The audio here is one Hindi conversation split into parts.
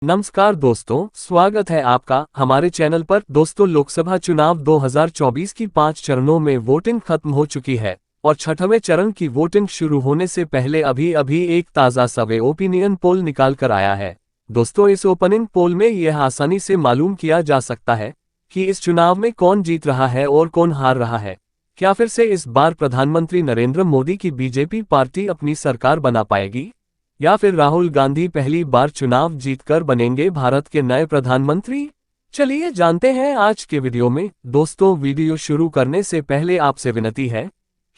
नमस्कार दोस्तों, स्वागत है आपका हमारे चैनल पर। दोस्तों, लोकसभा चुनाव 2024 की 5 चरणों में वोटिंग खत्म हो चुकी है और छठवें चरण की वोटिंग शुरू होने से पहले अभी एक ताज़ा सर्वे ओपिनियन पोल निकाल कर आया है। दोस्तों, इस ओपिनियन पोल में यह आसानी से मालूम किया जा सकता है कि इस चुनाव में कौन जीत रहा है और कौन हार रहा है। क्या फिर से इस बार प्रधानमंत्री नरेंद्र मोदी की बीजेपी पार्टी अपनी सरकार बना पाएगी, या फिर राहुल गांधी पहली बार चुनाव जीतकर बनेंगे भारत के नए प्रधानमंत्री? चलिए जानते हैं आज के वीडियो में। दोस्तों, वीडियो शुरू करने से पहले आपसे विनती है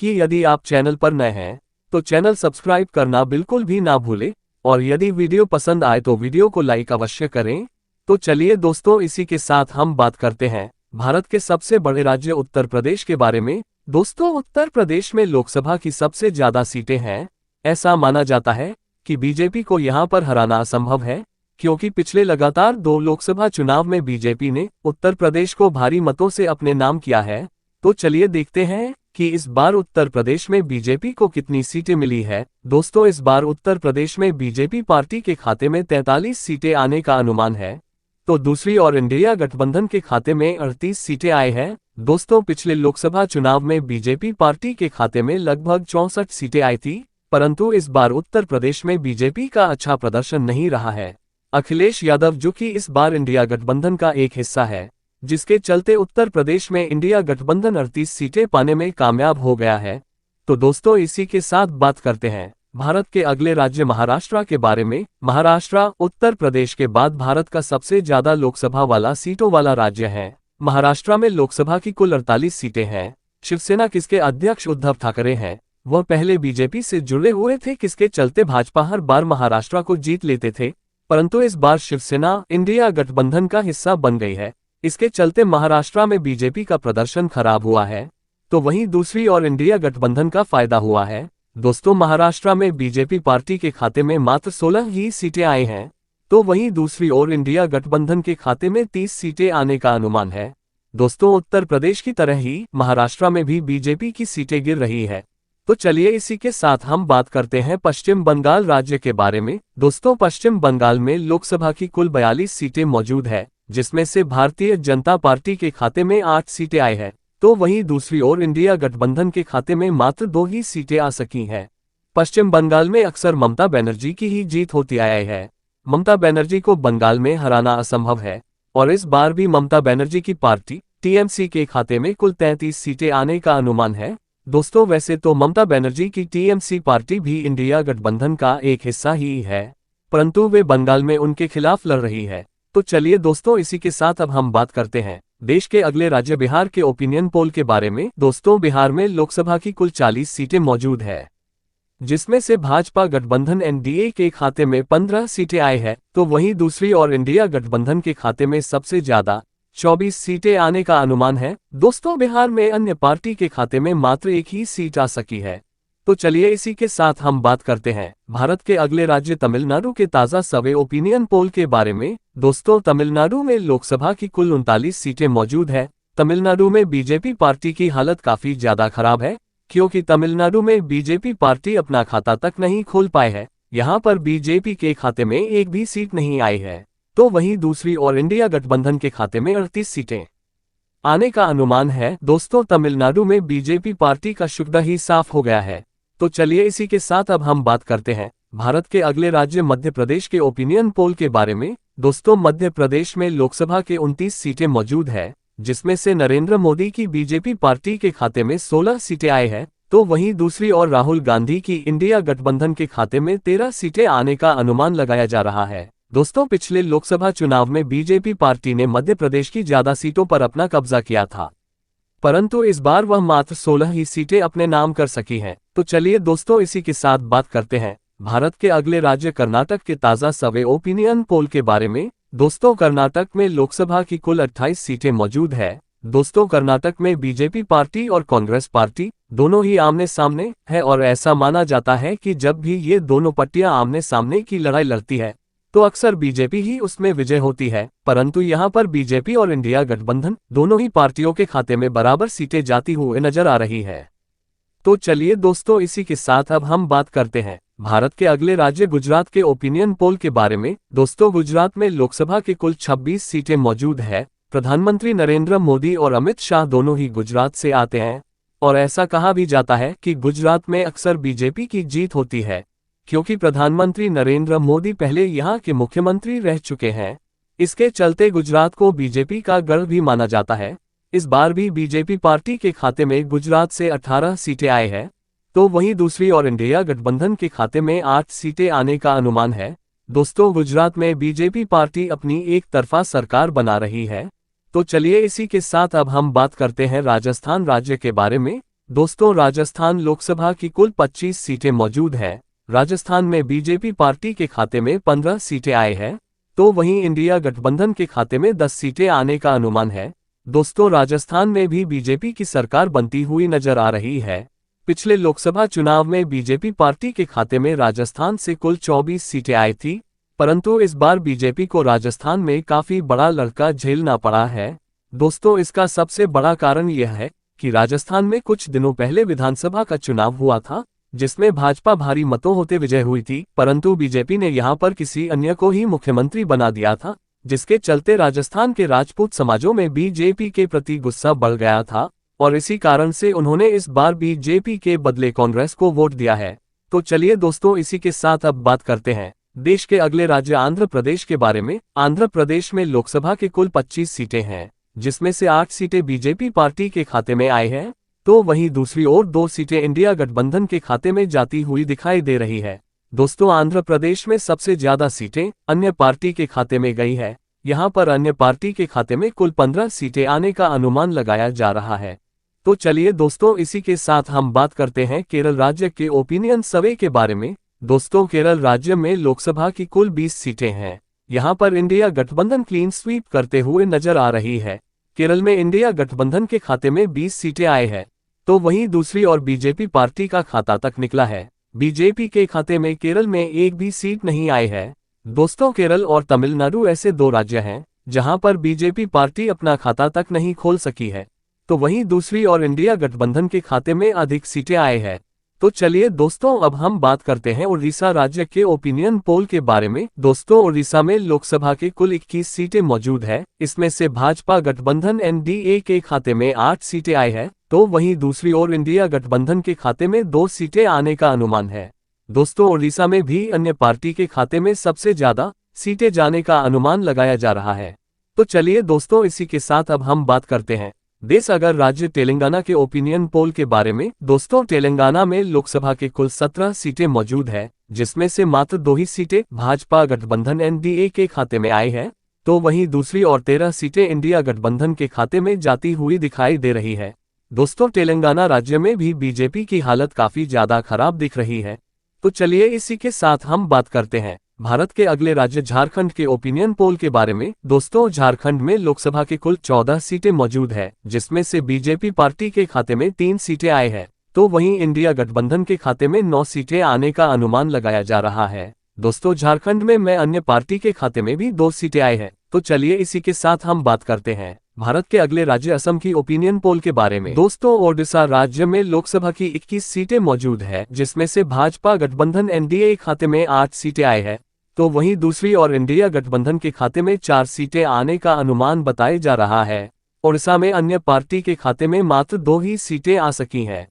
कि यदि आप चैनल पर नए हैं तो चैनल सब्सक्राइब करना बिल्कुल भी ना भूलें, और यदि वीडियो पसंद आए तो वीडियो को लाइक अवश्य करें। तो चलिए दोस्तों, इसी के साथ हम बात करते हैं भारत के सबसे बड़े राज्य उत्तर प्रदेश के बारे में। दोस्तों, उत्तर प्रदेश में लोकसभा की सबसे ज्यादा सीटें हैं। ऐसा माना जाता है कि बीजेपी को यहां पर हराना असंभव है, क्योंकि पिछले लगातार 2 लोकसभा चुनाव में बीजेपी ने उत्तर प्रदेश को भारी मतों से अपने नाम किया है। तो चलिए देखते हैं कि इस बार उत्तर प्रदेश में बीजेपी को कितनी सीटें मिली है। दोस्तों, इस बार उत्तर प्रदेश में बीजेपी पार्टी के खाते में 43 सीटें आने का अनुमान है, तो दूसरी ओर इंडिया गठबंधन के खाते में 38 सीटें आए हैं। दोस्तों, पिछले लोकसभा चुनाव में बीजेपी पार्टी के खाते में लगभग 64 सीटें आई थी, परंतु इस बार उत्तर प्रदेश में बीजेपी का अच्छा प्रदर्शन नहीं रहा है। अखिलेश यादव, जो कि इस बार इंडिया गठबंधन का एक हिस्सा है, जिसके चलते उत्तर प्रदेश में इंडिया गठबंधन 38 सीटें पाने में कामयाब हो गया है। तो दोस्तों, इसी के साथ बात करते हैं भारत के अगले राज्य महाराष्ट्र के बारे में। महाराष्ट्र उत्तर प्रदेश के बाद भारत का सबसे ज्यादा लोकसभा वाला सीटों वाला राज्य है। महाराष्ट्र में लोकसभा की कुल 48 सीटें हैं। शिवसेना, किसके अध्यक्ष उद्धव ठाकरे हैं, वह पहले बीजेपी से जुड़े हुए थे, किसके चलते भाजपा हर बार महाराष्ट्र को जीत लेते थे, परंतु इस बार शिवसेना इंडिया गठबंधन का हिस्सा बन गई है। इसके चलते महाराष्ट्र में बीजेपी का प्रदर्शन खराब हुआ है, तो वहीं दूसरी ओर इंडिया गठबंधन का फायदा हुआ है। दोस्तों, महाराष्ट्र में बीजेपी पार्टी के खाते में मात्र 16 ही सीटें आई हैं, तो वहीं दूसरी ओर इंडिया गठबंधन के खाते में 30 सीटें आने का अनुमान है। दोस्तों, उत्तर प्रदेश की तरह ही महाराष्ट्र में भी बीजेपी की सीटें गिर रही है। तो चलिए इसी के साथ हम बात करते हैं पश्चिम बंगाल राज्य के बारे में। दोस्तों, पश्चिम बंगाल में लोकसभा की कुल 42 सीटें मौजूद है, जिसमें से भारतीय जनता पार्टी के खाते में 8 सीटें आई है, तो वहीं दूसरी ओर इंडिया गठबंधन के खाते में मात्र 2 ही सीटें आ सकी हैं। पश्चिम बंगाल में अक्सर ममता बनर्जी की ही जीत होती आई है। ममता बनर्जी को बंगाल में हराना असंभव है, और इस बार भी ममता बनर्जी की पार्टी टीएमसी के खाते में कुल 33 सीटें आने का अनुमान है। दोस्तों, वैसे तो ममता बनर्जी की टीएमसी पार्टी भी इंडिया गठबंधन का एक हिस्सा ही है, परंतु वे बंगाल में उनके खिलाफ लड़ रही है। तो चलिए दोस्तों, इसी के साथ अब हम बात करते हैं देश के अगले राज्य बिहार के ओपिनियन पोल के बारे में। दोस्तों, बिहार में लोकसभा की कुल 40 सीटें मौजूद है, जिसमें से भाजपा गठबंधन एनडीए के खाते में 15 सीटें आई है, तो वहीं दूसरी ओर इंडिया गठबंधन के खाते में सबसे ज्यादा 24 सीटें आने का अनुमान है। दोस्तों, बिहार में अन्य पार्टी के खाते में मात्र 1 ही सीट आ सकी है। तो चलिए इसी के साथ हम बात करते हैं भारत के अगले राज्य तमिलनाडु के ताज़ा सर्वे ओपिनियन पोल के बारे में। दोस्तों, तमिलनाडु में लोकसभा की कुल 39 सीटें मौजूद है। तमिलनाडु में बीजेपी पार्टी की हालत काफी ज्यादा खराब है, क्योंकि तमिलनाडु में बीजेपी पार्टी अपना खाता तक नहीं खोल पाए है। यहाँ पर बीजेपी के खाते में एक भी सीट नहीं आई है, तो वहीं दूसरी ओर इंडिया गठबंधन के खाते में 38 सीटें आने का अनुमान है। दोस्तों, तमिलनाडु में बीजेपी पार्टी का शुक्र ही साफ हो गया है। तो चलिए इसी के साथ अब हम बात करते हैं भारत के अगले राज्य मध्य प्रदेश के ओपिनियन पोल के बारे में। दोस्तों, मध्य प्रदेश में लोकसभा के 29 सीटें मौजूद है, जिसमें से नरेंद्र मोदी की बीजेपी पार्टी के खाते में 16 सीटें आई है, तो वहीं दूसरी ओर राहुल गांधी की इंडिया गठबंधन के खाते में 13 सीटें आने का अनुमान लगाया जा रहा है। दोस्तों, पिछले लोकसभा चुनाव में बीजेपी पार्टी ने मध्य प्रदेश की ज्यादा सीटों पर अपना कब्जा किया था, परंतु इस बार वह मात्र 16 ही सीटें अपने नाम कर सकी हैं। तो चलिए दोस्तों, इसी के साथ बात करते हैं भारत के अगले राज्य कर्नाटक के ताज़ा सर्वे ओपिनियन पोल के बारे में। दोस्तों, कर्नाटक में लोकसभा की कुल 28 सीटें मौजूद है। दोस्तों, कर्नाटक में बीजेपी पार्टी और कांग्रेस पार्टी दोनों ही आमने सामने है, और ऐसा माना जाता है कि जब भी ये दोनों पार्टियां आमने सामने की लड़ाई लड़ती है तो अक्सर बीजेपी ही उसमें विजय होती है, परंतु यहाँ पर बीजेपी और इंडिया गठबंधन दोनों ही पार्टियों के खाते में बराबर सीटें जाती हुए नजर आ रही है। तो चलिए दोस्तों, इसी के साथ अब हम बात करते हैं भारत के अगले राज्य गुजरात के ओपिनियन पोल के बारे में। दोस्तों, गुजरात में लोकसभा के कुल 26 सीटें मौजूद है। प्रधानमंत्री नरेंद्र मोदी और अमित शाह दोनों ही गुजरात से आते हैं और ऐसा कहा भी जाता है कि गुजरात में अक्सर बीजेपी की जीत होती है, क्योंकि प्रधानमंत्री नरेंद्र मोदी पहले यहाँ के मुख्यमंत्री रह चुके हैं। इसके चलते गुजरात को बीजेपी का गढ़ भी माना जाता है। इस बार भी बीजेपी पार्टी के खाते में गुजरात से 18 सीटें आए हैं, तो वहीं दूसरी ओर इंडिया गठबंधन के खाते में 8 सीटें आने का अनुमान है। दोस्तों, गुजरात में बीजेपी पार्टी अपनी एक तरफा सरकार बना रही है। तो चलिए इसी के साथ अब हम बात करते हैं राजस्थान राज्य के बारे में। दोस्तों, राजस्थान लोकसभा की कुल 25 सीटें मौजूद हैं। राजस्थान में बीजेपी पार्टी के खाते में 15 सीटें आए हैं, तो वहीं इंडिया गठबंधन के खाते में 10 सीटें आने का अनुमान है। दोस्तों, राजस्थान में भी बीजेपी की सरकार बनती हुई नजर आ रही है। पिछले लोकसभा चुनाव में बीजेपी पार्टी के खाते में राजस्थान से कुल 24 सीटें आई थी, परंतु इस बार बीजेपी को राजस्थान में काफी बड़ा लड़का झेलना पड़ा है। दोस्तों, इसका सबसे बड़ा कारण यह है कि राजस्थान में कुछ दिनों पहले विधानसभा का चुनाव हुआ था, जिसमें भाजपा भारी मतों होते विजय हुई थी, परंतु बीजेपी ने यहां पर किसी अन्य को ही मुख्यमंत्री बना दिया था, जिसके चलते राजस्थान के राजपूत समाजों में बीजेपी के प्रति गुस्सा बढ़ गया था और इसी कारण से उन्होंने इस बार बीजेपी के बदले कांग्रेस को वोट दिया है। तो चलिए दोस्तों, इसी के साथ अब बात करते हैं देश के अगले राज्य आंध्र प्रदेश के बारे में। आंध्र प्रदेश में लोकसभा के कुल 25 सीटें हैं, जिसमें से 8 सीटें बीजेपी पार्टी के खाते में आई हैं, तो वहीं दूसरी ओर 2 सीटें इंडिया गठबंधन के खाते में जाती हुई दिखाई दे रही है। दोस्तों, आंध्र प्रदेश में सबसे ज्यादा सीटें अन्य पार्टी के खाते में गई है। यहाँ पर अन्य पार्टी के खाते में कुल 15 सीटें आने का अनुमान लगाया जा रहा है। तो चलिए दोस्तों, इसी के साथ हम बात करते हैं केरल राज्य के ओपिनियन सर्वे के बारे में। दोस्तों, केरल राज्य में लोकसभा की कुल 20 सीटें हैं। यहाँ पर इंडिया गठबंधन क्लीन स्वीप करते हुए नजर आ रही है। केरल में इंडिया गठबंधन के खाते में 20 सीटें आए हैं, तो वहीं दूसरी ओर बीजेपी पार्टी का खाता तक निकला है। बीजेपी के खाते में केरल में एक भी सीट नहीं आई है। दोस्तों, केरल और तमिलनाडु ऐसे 2 राज्य हैं जहां पर बीजेपी पार्टी अपना खाता तक नहीं खोल सकी है, तो वहीं दूसरी ओर इंडिया गठबंधन के खाते में अधिक सीटें आए हैं। तो चलिए दोस्तों, अब हम बात करते हैं उड़ीसा राज्य के ओपिनियन पोल के बारे में। दोस्तों, उड़ीसा में लोकसभा के कुल 21 सीटें मौजूद है। इसमें से भाजपा गठबंधन एनडीए के खाते में 8 सीटें आई है, तो वहीं दूसरी ओर इंडिया गठबंधन के खाते में 2 सीटें आने का अनुमान है। दोस्तों, उड़ीसा में भी अन्य पार्टी के खाते में सबसे ज्यादा सीटें जाने का अनुमान लगाया जा रहा है। तो चलिए दोस्तों, इसी के साथ अब हम बात करते हैं देश अगर राज्य तेलंगाना के ओपिनियन पोल के बारे में। दोस्तों, तेलंगाना में लोकसभा के कुल 17 सीटें मौजूद है, जिसमें से मात्र 2 ही सीटें भाजपा गठबंधन एनडीए के खाते में आई है, तो वहीं दूसरी और 13 सीटें इंडिया गठबंधन के खाते में जाती हुई दिखाई दे रही है। दोस्तों, तेलंगाना राज्य में भी बीजेपी की हालत काफी ज्यादा खराब दिख रही है। तो चलिए इसी के साथ हम बात करते हैं भारत के अगले राज्य झारखंड के ओपिनियन पोल के बारे में। दोस्तों, झारखंड में लोकसभा के कुल 14 सीटें मौजूद है, जिसमें से बीजेपी पार्टी के खाते में 3 सीटें आए हैं, तो वहीं इंडिया गठबंधन के खाते में 9 सीटें आने का अनुमान लगाया जा रहा है। दोस्तों, झारखंड में अन्य पार्टी के खाते में भी 2 सीटें आए हैं। तो चलिए इसी के साथ हम बात करते हैं भारत के अगले राज्य असम की ओपिनियन पोल के बारे में। दोस्तों, ओडिशा राज्य में लोकसभा की 21 सीटें मौजूद है, जिसमें से भाजपा गठबंधन एनडीए खाते में 8 सीटें आए हैं, तो वहीं दूसरी और इंडिया गठबंधन के खाते में 4 सीटें आने का अनुमान बताया जा रहा है। ओडिशा में अन्य पार्टी के खाते में मात्र 2 ही सीटें आ सकी हैं।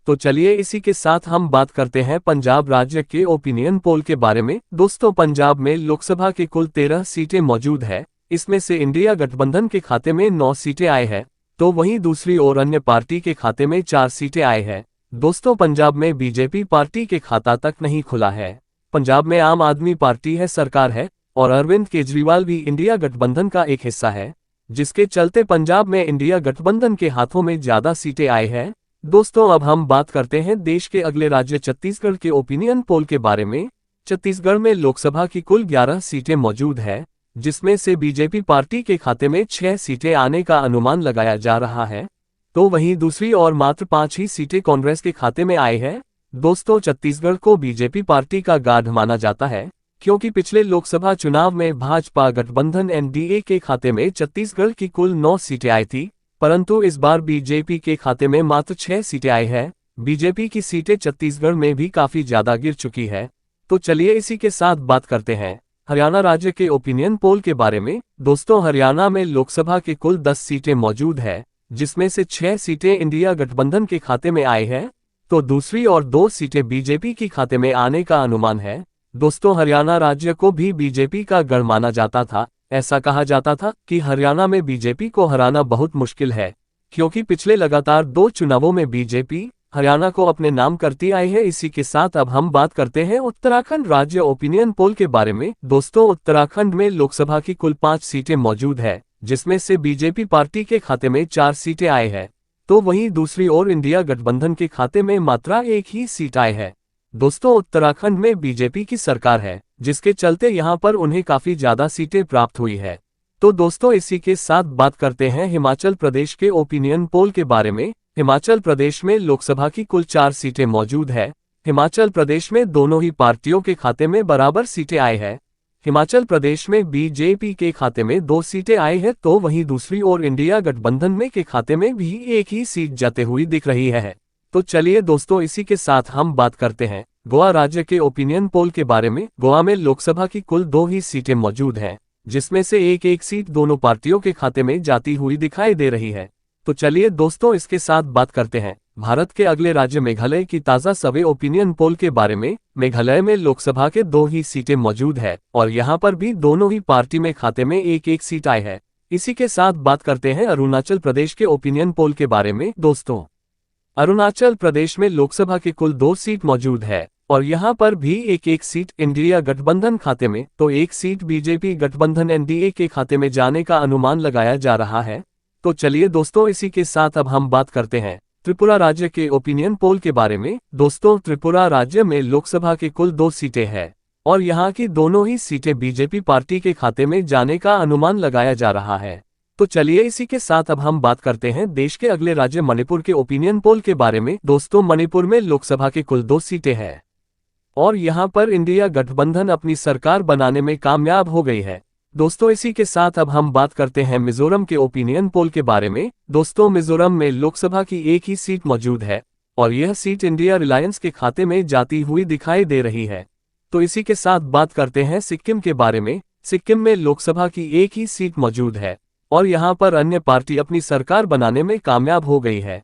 तो चलिए इसी के साथ हम बात करते हैं पंजाब राज्य के ओपिनियन पोल के बारे में। दोस्तों, पंजाब में लोकसभा के कुल 13 सीटें मौजूद है। इसमें से इंडिया गठबंधन के खाते में 9 सीटें आए हैं, तो वहीं दूसरी ओर अन्य पार्टी के खाते में 4 सीटें आए हैं। दोस्तों, पंजाब में बीजेपी पार्टी के खाता तक नहीं खुला है। पंजाब में आम आदमी पार्टी है सरकार है और अरविंद केजरीवाल भी इंडिया गठबंधन का एक हिस्सा है, जिसके चलते पंजाब में इंडिया गठबंधन के हाथों में ज्यादा सीटें आई हैं। दोस्तों, अब हम बात करते हैं देश के अगले राज्य छत्तीसगढ़ के ओपिनियन पोल के बारे में। छत्तीसगढ़ में लोकसभा की कुल 11 सीटें मौजूद है, जिसमें से बीजेपी पार्टी के खाते में 6 सीटें आने का अनुमान लगाया जा रहा है, तो वहीं दूसरी ओर मात्र 5 ही सीटें कांग्रेस के खाते में आई है। दोस्तों, छत्तीसगढ़ को बीजेपी पार्टी का गाढ़ माना जाता है, क्योंकि पिछले लोकसभा चुनाव में भाजपा गठबंधन एनडीए के खाते में छत्तीसगढ़ की कुल 9 सीटें आई थी, परंतु इस बार बीजेपी के खाते में मात्र 6 सीटें आई हैं। बीजेपी की सीटें छत्तीसगढ़ में भी काफी ज्यादा गिर चुकी है। तो चलिए इसी के साथ बात करते हैं हरियाणा राज्य के ओपिनियन पोल के बारे में। दोस्तों, हरियाणा में लोकसभा की कुल 10 सीटें मौजूद है, जिसमें से 6 सीटें इंडिया गठबंधन के खाते में आई है, तो दूसरी और 2 सीटें बीजेपी के खाते में आने का अनुमान है। दोस्तों, हरियाणा राज्य को भी बीजेपी का गढ़ माना जाता था। ऐसा कहा जाता था कि हरियाणा में बीजेपी को हराना बहुत मुश्किल है, क्योंकि पिछले लगातार 2 चुनावों में बीजेपी हरियाणा को अपने नाम करती आई है। इसी के साथ अब हम बात करते हैं उत्तराखंड राज्य ओपिनियन पोल के बारे में। दोस्तों, उत्तराखंड में लोकसभा की कुल 5 सीटें मौजूद है, जिसमें से बीजेपी पार्टी के खाते में 4 सीटें आई है, तो वहीं दूसरी ओर इंडिया गठबंधन के खाते में मात्र 1 ही सीट आई है। दोस्तों, उत्तराखंड में बीजेपी की सरकार है, जिसके चलते यहां पर उन्हें काफी ज्यादा सीटें प्राप्त हुई है। तो दोस्तों, इसी के साथ बात करते हैं हिमाचल प्रदेश के ओपिनियन पोल के बारे में। हिमाचल प्रदेश में लोकसभा की कुल 4 सीटें मौजूद है। हिमाचल प्रदेश में दोनों ही पार्टियों के खाते में बराबर सीटें आई है। हिमाचल प्रदेश में बीजेपी के खाते में 2 सीटें आई है, तो वहीं दूसरी ओर इंडिया गठबंधन में के खाते में भी 1 ही सीट जाते हुई दिख रही है। तो चलिए दोस्तों, इसी के साथ हम बात करते हैं गोवा राज्य के ओपिनियन पोल के बारे में। गोवा में लोकसभा की कुल 2 ही सीटें मौजूद हैं, जिसमें से एक सीट दोनों पार्टियों के खाते में जाती हुई दिखाई दे रही है। तो चलिए दोस्तों, इसके साथ बात करते हैं भारत के अगले राज्य मेघालय की ताज़ा सर्वे ओपिनियन पोल के बारे में। मेघालय में लोकसभा के 2 ही सीटें मौजूद है, और यहाँ पर भी दोनों ही पार्टी में खाते में 1 सीट आई है। इसी के साथ बात करते हैं अरुणाचल प्रदेश के ओपिनियन पोल के बारे में। दोस्तों, अरुणाचल प्रदेश में लोकसभा की कुल 2 सीट मौजूद है, और यहाँ पर भी 1 सीट इंडिया गठबंधन खाते में, तो 1 सीट बीजेपी गठबंधन एनडीए के खाते में जाने का अनुमान लगाया जा रहा है। तो चलिए दोस्तों, इसी के साथ अब हम बात करते हैं त्रिपुरा राज्य के ओपिनियन पोल के बारे में। दोस्तों, त्रिपुरा राज्य में लोकसभा की कुल 2 सीटें हैं, और यहाँ की दोनों ही सीटें बीजेपी पार्टी के खाते में जाने का अनुमान लगाया जा रहा है। तो चलिए इसी के साथ अब हम बात करते हैं देश के अगले राज्य मणिपुर के ओपिनियन पोल के बारे में। दोस्तों, मणिपुर में लोकसभा की कुल 2 सीटें हैं, और यहाँ पर इंडिया गठबंधन अपनी सरकार बनाने में कामयाब हो गई है। दोस्तों, इसी के साथ अब हम बात करते हैं मिजोरम के ओपिनियन पोल के बारे में। दोस्तों, मिजोरम में लोकसभा की 1 ही सीट मौजूद है, और यह सीट इंडिया रिलायंस के खाते में जाती हुई दिखाई दे रही है। तो इसी के साथ बात करते हैं सिक्किम के बारे में। सिक्किम में लोकसभा की 1 ही सीट मौजूद है, और यहाँ पर अन्य पार्टी अपनी सरकार बनाने में कामयाब हो गई है।